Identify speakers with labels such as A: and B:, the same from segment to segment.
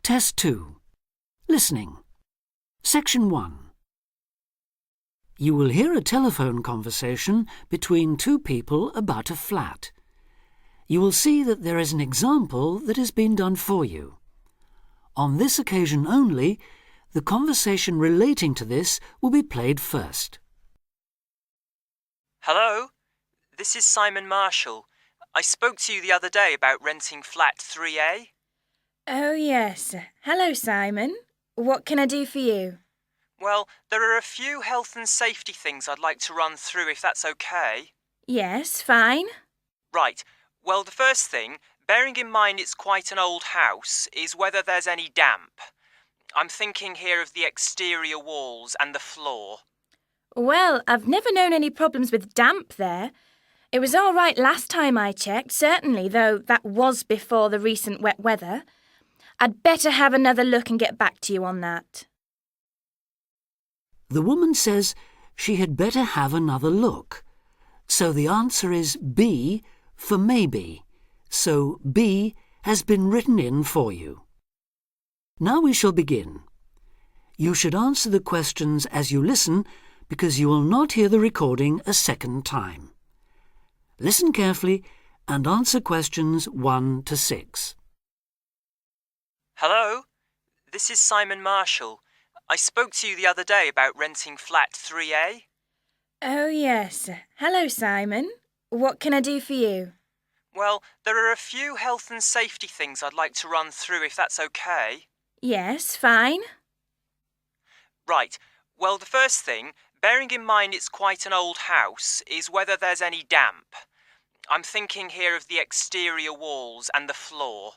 A: Test 2. Listening. Section 1. You will hear a telephone conversation between two people about a flat. You will see that there is an example that has been done for you. On this occasion only, the conversation relating to this will be played first.
B: Hello, this is Simon Marshall. I spoke to you the other day about renting flat 3A.
C: Oh, yes. Hello, Simon. What can I do for you?
B: Well, there are a few health and safety things I'd like to run through if that's okay.
C: Yes, fine.
B: Right. Well, the first thing, bearing in mind it's quite an old house, is whether there's any damp. I'm thinking here of the exterior walls and the floor.
C: Well, I've never known any problems with damp there. It was all right last time I checked, certainly, though that was before the recent wet weather. I'd better have another look and get back to you on that.
A: The woman says she had better have another look. So the answer is B for maybe. So B has been written in for you. Now we shall begin. You should answer the questions as you listen because you will not hear the recording a second time. Listen carefully and answer questions 1 to 6.
B: Hello, this is Simon Marshall. I spoke to you the other day about renting flat 3A.
C: Oh, yes. Hello, Simon. What can I do for you?
B: Well, there are a few health and safety things I'd like to run through if that's okay.
C: Yes, fine.
B: Right. Well, the first thing, bearing in mind it's quite an old house, is whether there's any damp. I'm thinking here of the exterior walls and the floor.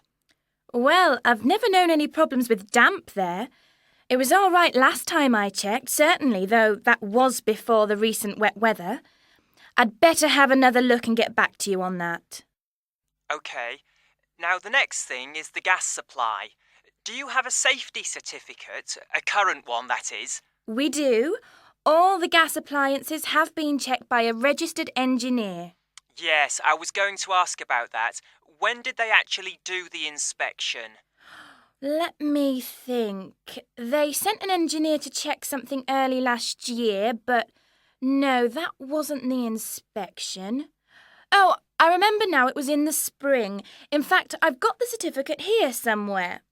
C: Well, I've never known any problems with damp there. It was all right last time I checked, certainly, though that was before the recent wet weather. I'd better have another look and get back to you on that.
B: OK. Now, the next thing is the gas supply. Do you have a safety certificate? A current one, that is?
C: We do. All the gas appliances have been checked by a registered engineer.
B: Yes, I was going to ask about that. When did they actually do the inspection?
C: Let me think. They sent an engineer to check something early last year, but no, that wasn't the inspection. Oh, I remember now, it was in the spring. In fact, I've got the certificate here somewhere.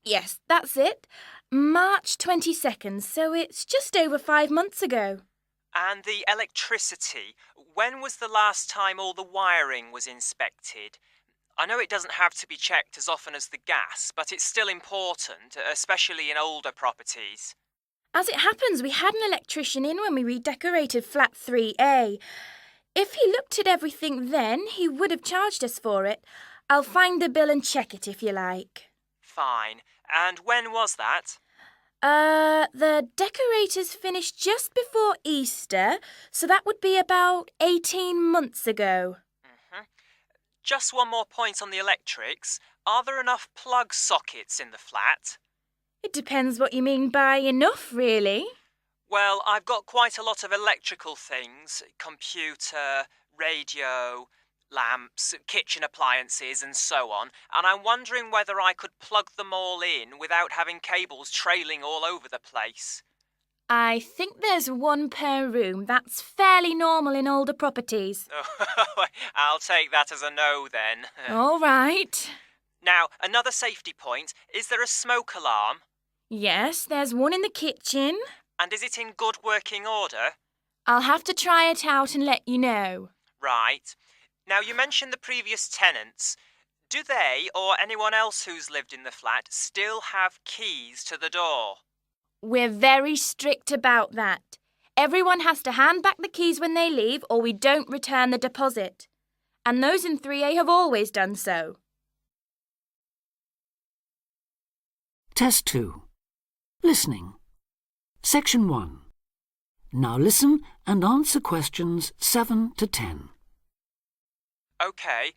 C: Yes, that's it. March 22nd, so it's just over 5 months ago.
B: And the electricity, when was the last time all the wiring was inspected? I know it doesn't have to be checked as often as the gas, but it's still important, especially in older properties.
C: As it happens, we had an electrician in when we redecorated flat 3A. If he looked at everything then, he would have charged us for it. I'll find the bill and check it if you like.
B: Fine. And when was that?
C: The decorators finished just before Easter, so that would be about 18 months ago.
B: Just one more point on the electrics. Are there enough plug sockets in the flat?
C: It depends what you mean by enough, really.
B: Well, I've got quite a lot of electrical things. Computer, radio, lamps, kitchen appliances and so on. And I'm wondering whether I could plug them all in without having cables trailing all over the place.
C: I think there's one per room. That's fairly normal in older properties.
B: I'll take that as a no then.
C: All right.
B: Now, another safety point. Is there a smoke alarm?
C: Yes, there's one in the kitchen.
B: And is it in good working order?
C: I'll have to try it out and let you know.
B: Right. Now, you mentioned the previous tenants. Do they, or anyone else who's lived in the flat, still have keys to the door?
C: We're very strict about that. Everyone has to hand back the keys when they leave or we don't return the deposit. And those in 3A have always done so.
A: Test 2. Listening. Section 1. Now listen and answer questions 7 to 10.
B: OK.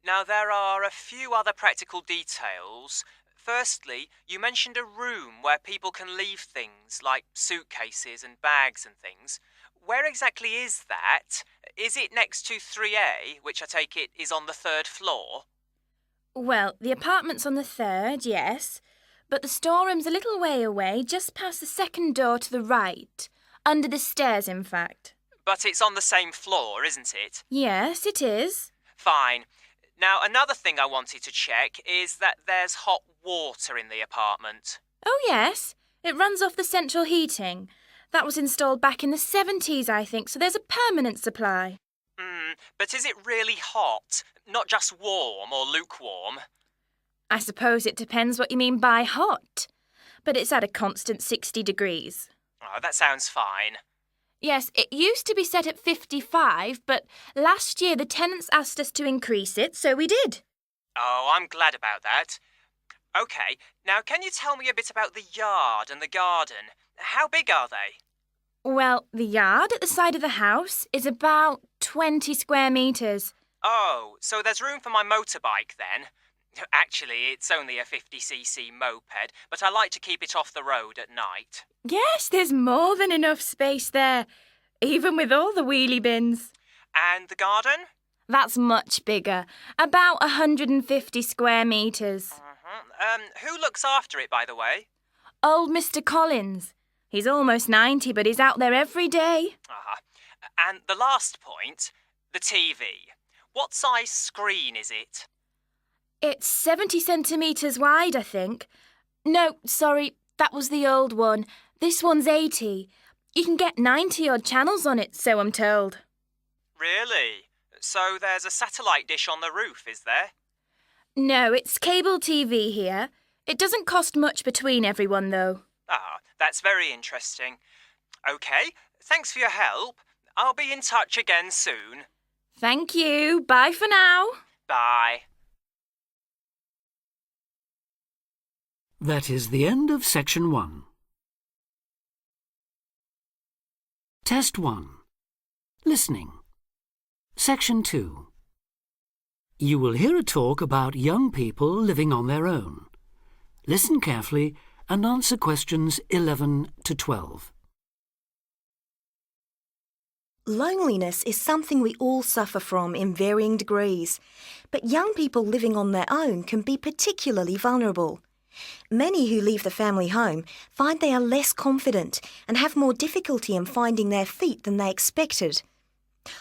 B: Now, there are a few other practical details. Firstly, you mentioned a room where people can leave things like suitcases and bags and things. Where exactly is that? Is it next to 3A, which I take it is on the 3rd floor?
C: Well, the apartment's on the third, yes, but the storeroom's a little way away, just past the second door to the right. Under the stairs, in fact.
B: But it's on the same floor, isn't it?
C: Yes, it is.
B: Fine. Now, another thing I wanted to check is that there's hot water in the apartment.
C: Oh, yes. It runs off the central heating. That was installed back in the 70s, I think, so there's a permanent supply.
B: But is it really hot? Not just warm or lukewarm?
C: I suppose it depends what you mean by hot. But it's at a constant 60 degrees.
B: Oh, that sounds fine.
C: Yes, it used to be set at 55, but last year the tenants asked us to increase it, so we did.
B: Oh, I'm glad about that. OK, now can you tell me a bit about the yard and the garden? How big are they?
C: Well, the yard at the side of the house is about 20 square metres.
B: Oh, so there's room for my motorbike then? Actually, it's only a 50cc moped, but I like to keep it off the road at night.
C: Yes, there's more than enough space there, even with all the wheelie bins.
B: And the garden?
C: That's much bigger, about 150 square metres.
B: Who looks after it, by the way?
C: Old Mr. Collins. He's almost 90, but he's out there every day.
B: And the last point, the TV. What size screen is it?
C: It's 70 centimetres wide, I think. No, sorry, that was the old one. This one's 80. You can get 90-odd channels on it, so I'm told.
B: Really? So there's a satellite dish on the roof, is there?
C: No, it's cable TV here. It doesn't cost much between everyone, though.
B: That's very interesting. OK, thanks for your help. I'll be in touch again soon.
C: Thank you. Bye for now.
B: Bye.
A: That is the end of Section 1. Test 1. Listening. Section 2. You will hear a talk about young people living on their own. Listen carefully and answer questions 11 to 12.
D: Loneliness is something we all suffer from in varying degrees, but young people living on their own can be particularly vulnerable. Many who leave the family home find they are less confident and have more difficulty in finding their feet than they expected.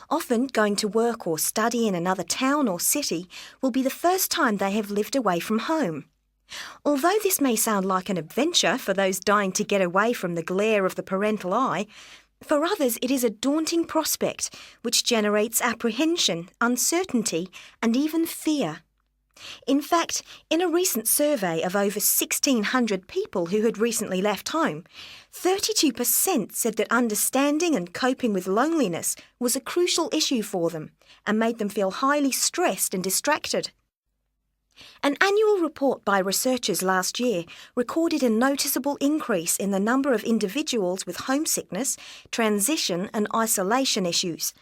D: Often, going to work or study in another town or city will be the first time they have lived away from home. Although this may sound like an adventure for those dying to get away from the glare of the parental eye, for others it is a daunting prospect which generates apprehension, uncertainty and even fear. In fact, in a recent survey of over 1,600 people who had recently left home, 32% said that understanding and coping with loneliness was a crucial issue for them and made them feel highly stressed and distracted. An annual report by researchers last year recorded a noticeable increase in the number of individuals with homesickness, transition and isolation issues.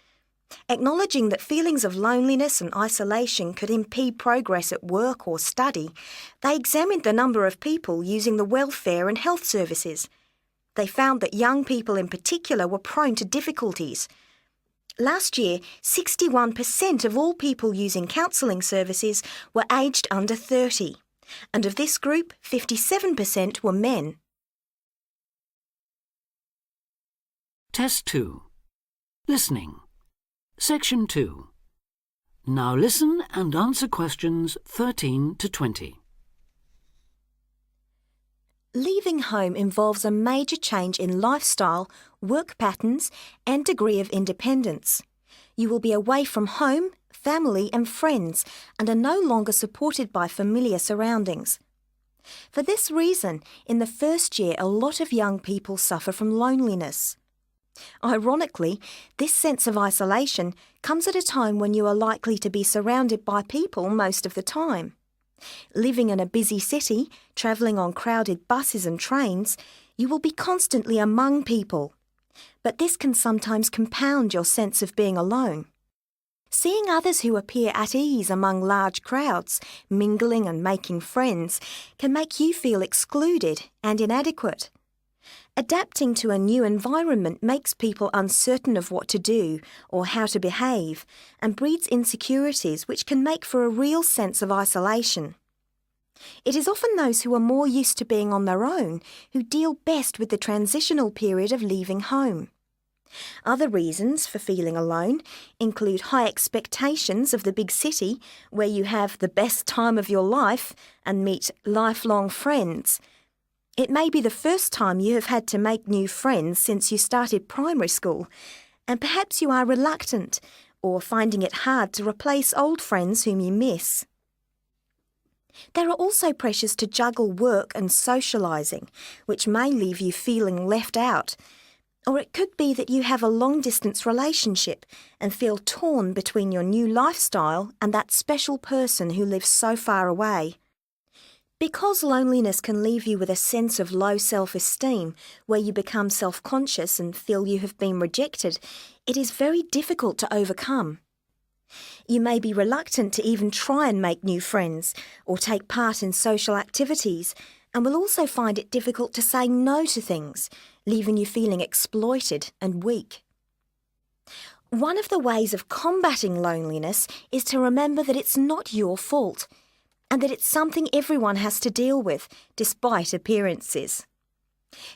D: Acknowledging that feelings of loneliness and isolation could impede progress at work or study, they examined the number of people using the welfare and health services. They found that young people in particular were prone to difficulties. Last year, 61% of all people using counselling services were aged under 30, and of this group, 57% were men.
A: Test 2. Listening. Section 2. Now listen and answer questions 13 to 20.
D: Leaving home involves a major change in lifestyle, work patterns and degree of independence. You will be away from home, family and friends and are no longer supported by familiar surroundings. For this reason, in the first year, a lot of young people suffer from loneliness. Ironically, this sense of isolation comes at a time when you are likely to be surrounded by people most of the time. Living in a busy city, travelling on crowded buses and trains, you will be constantly among people. But this can sometimes compound your sense of being alone. Seeing others who appear at ease among large crowds, mingling and making friends, can make you feel excluded and inadequate. Adapting to a new environment makes people uncertain of what to do or how to behave and breeds insecurities which can make for a real sense of isolation. It is often those who are more used to being on their own who deal best with the transitional period of leaving home. Other reasons for feeling alone include high expectations of the big city, where you have the best time of your life and meet lifelong friends. It may be the first time you have had to make new friends since you started primary school, and perhaps you are reluctant or finding it hard to replace old friends whom you miss. There are also pressures to juggle work and socialising, which may leave you feeling left out. Or it could be that you have a long-distance relationship and feel torn between your new lifestyle and that special person who lives so far away. Because loneliness can leave you with a sense of low self-esteem, where you become self-conscious and feel you have been rejected, it is very difficult to overcome. You may be reluctant to even try and make new friends or take part in social activities, and will also find it difficult to say no to things, leaving you feeling exploited and weak. One of the ways of combating loneliness is to remember that it's not your fault, and that it's something everyone has to deal with, despite appearances.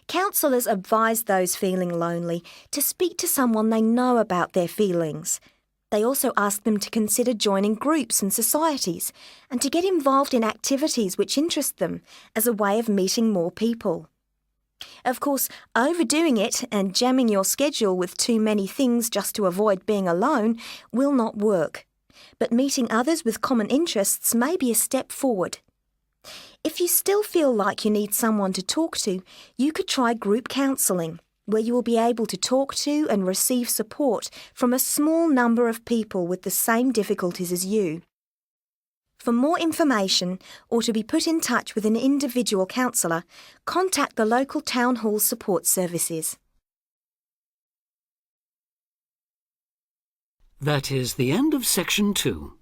D: Counsellors advise those feeling lonely to speak to someone they know about their feelings. They also ask them to consider joining groups and societies and to get involved in activities which interest them as a way of meeting more people. Of course, overdoing it and jamming your schedule with too many things just to avoid being alone will not work. But meeting others with common interests may be a step forward. If you still feel like you need someone to talk to, you could try group counselling, where you will be able to talk to and receive support from a small number of people with the same difficulties as you. For more information or to be put in touch with an individual counsellor, contact the local town hall support services.
A: That is the end of section 2.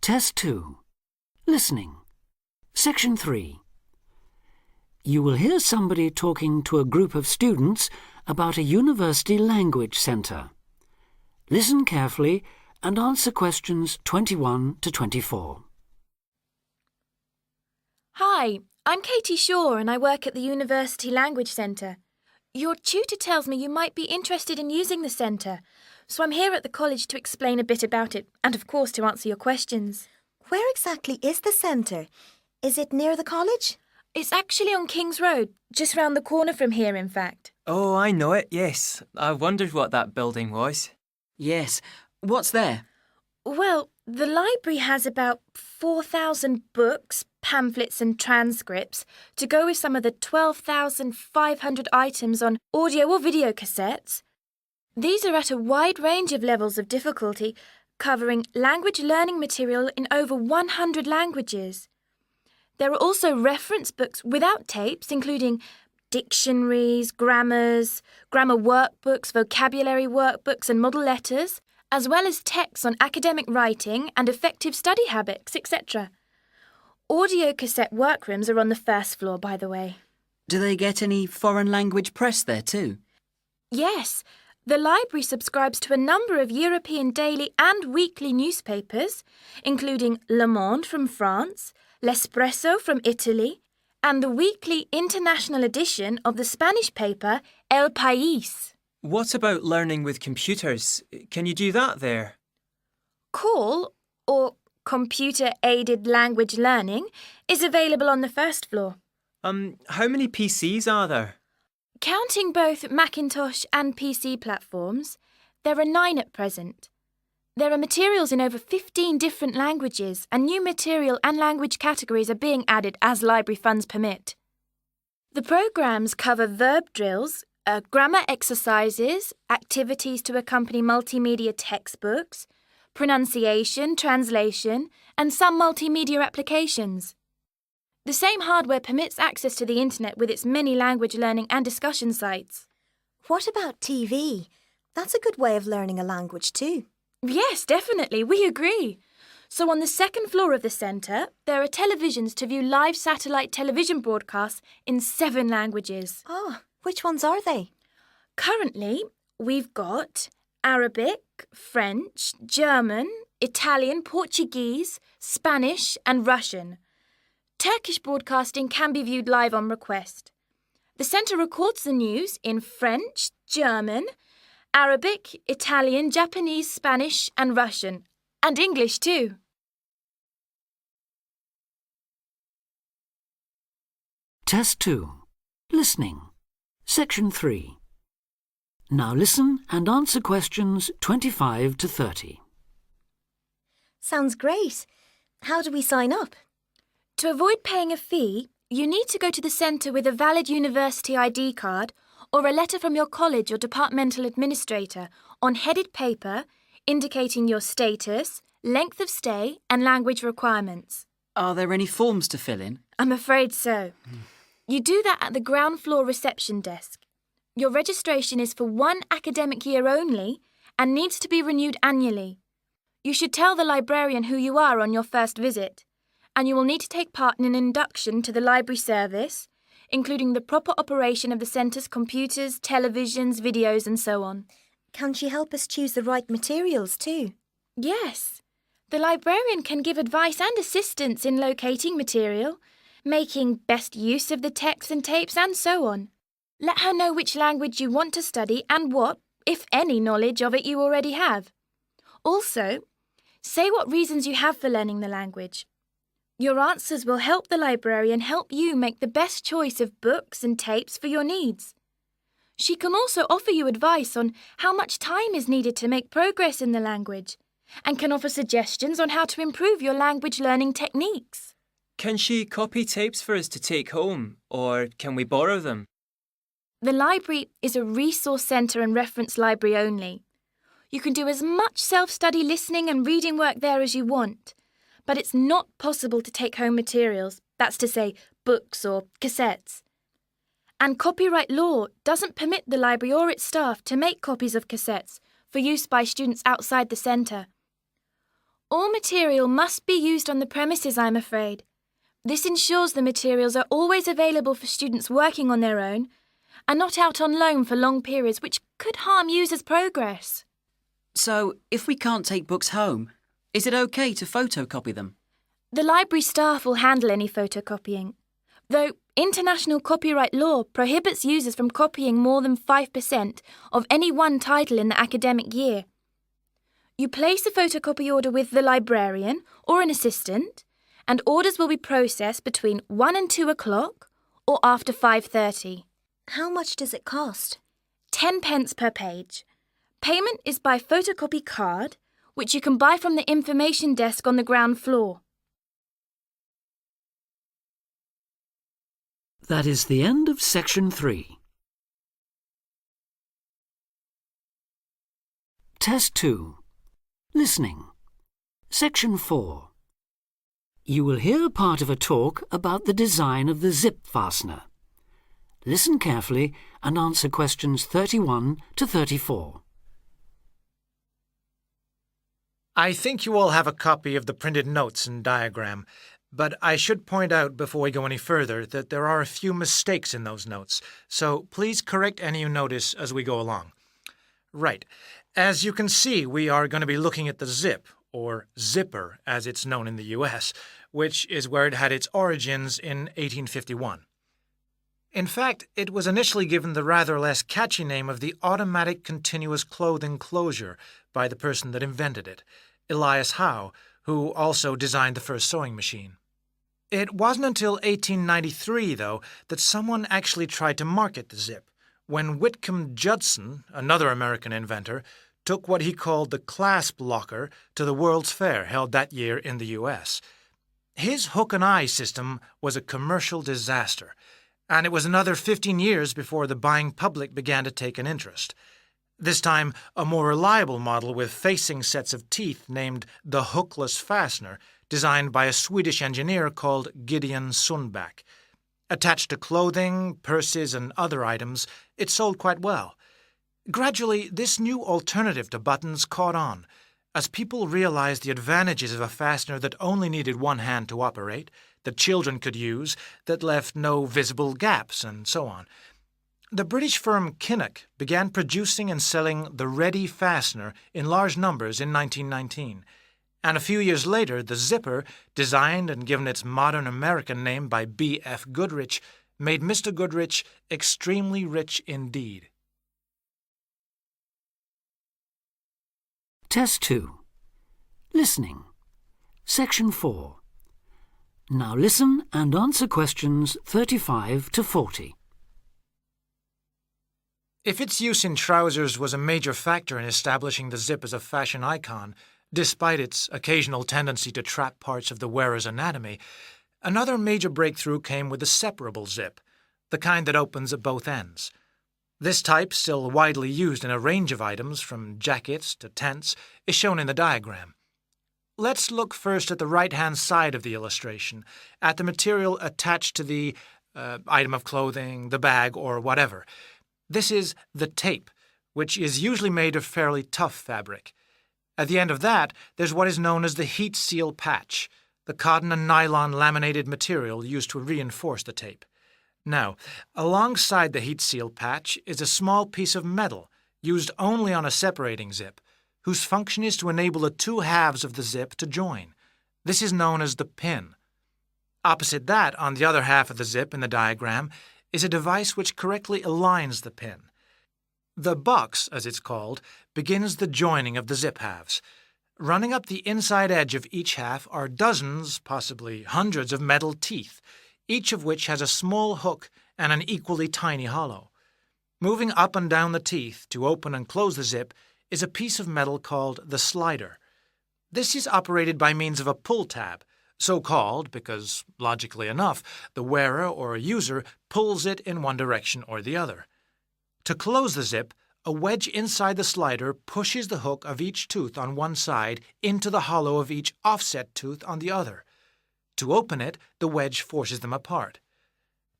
A: Test 2. Listening. Section 3. You will hear somebody talking to a group of students about a university language centre. Listen carefully and answer questions 21 to 24.
C: Hi, I'm Katie Shaw and I work at the University Language Centre. Your tutor tells me you might be interested in using the centre, so I'm here at the college to explain a bit about it and, of course, to answer your questions.
D: Where exactly is the centre? Is it near the college?
C: It's actually on King's Road, just round the corner from here, in fact.
E: Oh, I know it, yes. I wondered what that building was.
F: Yes. What's there?
C: Well, the library has about 4,000 books, pamphlets and transcripts to go with some of the 12,500 items on audio or video cassettes. These are at a wide range of levels of difficulty, covering language learning material in over 100 languages. There are also reference books without tapes, including dictionaries, grammars, grammar workbooks, vocabulary workbooks and model letters, as well as texts on academic writing and effective study habits, etc. Audio cassette workrooms are on the first floor, by the way.
F: Do they get any foreign language press there too?
C: Yes, the library subscribes to a number of European daily and weekly newspapers, including Le Monde from France, L'Espresso from Italy, and the weekly international edition of the Spanish paper El País.
E: What about learning with computers? Can you do that there?
C: CALL, or Computer-Aided Language Learning, is available on the first floor.
E: How many PCs are there?
C: Counting both Macintosh and PC platforms, there are 9 at present. There are materials in over 15 different languages, and new material and language categories are being added as library funds permit. The programmes cover verb drills, grammar exercises, activities to accompany multimedia textbooks, pronunciation, translation, and some multimedia applications. The same hardware permits access to the internet with its many language learning and discussion sites.
D: What about TV? That's a good way of learning a language too.
C: Yes, definitely, we agree. So on the second floor of the centre, there are televisions to view live satellite television broadcasts in 7 languages.
D: Oh, which ones are they?
C: Currently, we've got Arabic, French, German, Italian, Portuguese, Spanish and Russian. Turkish broadcasting can be viewed live on request. The centre records the news in French, German, Arabic, Italian, Japanese, Spanish and Russian, and English too.
A: Test 2. Listening. Section 3. Now listen and answer questions 25 to 30.
D: Sounds great. How do we sign up?
C: To avoid paying a fee, you need to go to the centre with a valid university ID card or a letter from your college or departmental administrator on headed paper indicating your status, length of stay and language requirements.
F: Are there any forms to fill in?
C: I'm afraid so. You do that at the ground floor reception desk. Your registration is for 1 academic year only and needs to be renewed annually. You should tell the librarian who you are on your first visit, and you will need to take part in an induction to the library service, including the proper operation of the centre's computers, televisions, videos and so on.
D: Can she help us choose the right materials too?
C: Yes. The librarian can give advice and assistance in locating material, making best use of the texts and tapes and so on. Let her know which language you want to study and what, if any, knowledge of it you already have. Also, say what reasons you have for learning the language. Your answers will help the librarian help you make the best choice of books and tapes for your needs. She can also offer you advice on how much time is needed to make progress in the language and can offer suggestions on how to improve your language learning techniques.
E: Can she copy tapes for us to take home, or can we borrow them?
C: The library is a resource centre and reference library only. You can do as much self-study listening and reading work there as you want, but it's not possible to take home materials, that's to say, books or cassettes. And copyright law doesn't permit the library or its staff to make copies of cassettes for use by students outside the centre. All material must be used on the premises, I'm afraid. This ensures the materials are always available for students working on their own and not out on loan for long periods, which could harm users' progress.
F: So, if we can't take books home, is it okay to photocopy them?
C: The library staff will handle any photocopying, though international copyright law prohibits users from copying more than 5% of any one title in the academic year. You place a photocopy order with the librarian or an assistant, and orders will be processed between 1 and 2 o'clock or after 5:30.
D: How much does it cost?
C: 10 pence per page. Payment is by photocopy card, which you can buy from the information desk on the ground floor.
A: That is the end of Section 3. Test 2. Listening. Section 4. You will hear part of a talk about the design of the zip fastener. Listen carefully and answer questions 31 to 34.
G: I think you all have a copy of the printed notes and diagram, but I should point out before we go any further that there are a few mistakes in those notes, so please correct any you notice as we go along. Right. As you can see, we are going to be looking at the zip, or zipper as it's known in the US, which is where it had its origins in 1851. In fact, it was initially given the rather less catchy name of the automatic continuous clothing closure by the person that invented it, Elias Howe, who also designed the first sewing machine. It wasn't until 1893, though, that someone actually tried to market the zip, when Whitcomb Judson, another American inventor, took what he called the clasp locker to the World's Fair held that year in the U.S. His hook and eye system was a commercial disaster, and it was another 15 years before the buying public began to take an interest. This time, a more reliable model with facing sets of teeth named the hookless fastener, designed by a Swedish engineer called Gideon Sundback. Attached to clothing, purses, and other items, it sold quite well. Gradually, this new alternative to buttons caught on, As people realized the advantages of a fastener that only needed one hand to operate, that children could use, that left no visible gaps, and so on, the British firm Kinnock began producing and selling the Ready fastener in large numbers in 1919, and a few years later the zipper, designed and given its modern American name by B.F. Goodrich, made Mr. Goodrich extremely rich indeed.
A: Test 2. Listening. Section 4. Now listen and answer questions 35 to 40.
G: If its use in trousers was a major factor in establishing the zip as a fashion icon, despite its occasional tendency to trap parts of the wearer's anatomy, another major breakthrough came with the separable zip, the kind that opens at both ends. This type, still widely used in a range of items, from jackets to tents, is shown in the diagram. Let's look first at the right-hand side of the illustration, at the material attached to the item of clothing, the bag, or whatever. This is the tape, which is usually made of fairly tough fabric. At the end of that, there's what is known as the heat seal patch, the cotton and nylon laminated material used to reinforce the tape. Now, alongside the heat seal patch is a small piece of metal, used only on a separating zip, whose function is to enable the two halves of the zip to join. This is known as the pin. Opposite that, on the other half of the zip in the diagram, is a device which correctly aligns the pin. The box, as it's called, begins the joining of the zip halves. Running up the inside edge of each half are dozens, possibly hundreds of metal teeth, each of which has a small hook and an equally tiny hollow. Moving up and down the teeth to open and close the zip is a piece of metal called the slider. This is operated by means of a pull tab, so called because, logically enough, the wearer or user pulls it in one direction or the other. To close the zip, a wedge inside the slider pushes the hook of each tooth on one side into the hollow of each offset tooth on the other. To open it, the wedge forces them apart.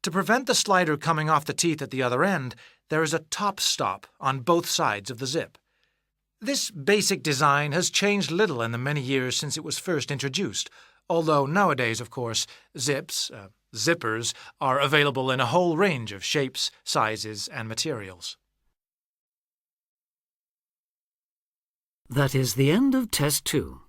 G: To prevent the slider coming off the teeth at the other end, there is a top stop on both sides of the zip. This basic design has changed little in the many years since it was first introduced, although nowadays, of course, zippers, are available in a whole range of shapes, sizes, and materials.
A: That is the end of Test 2.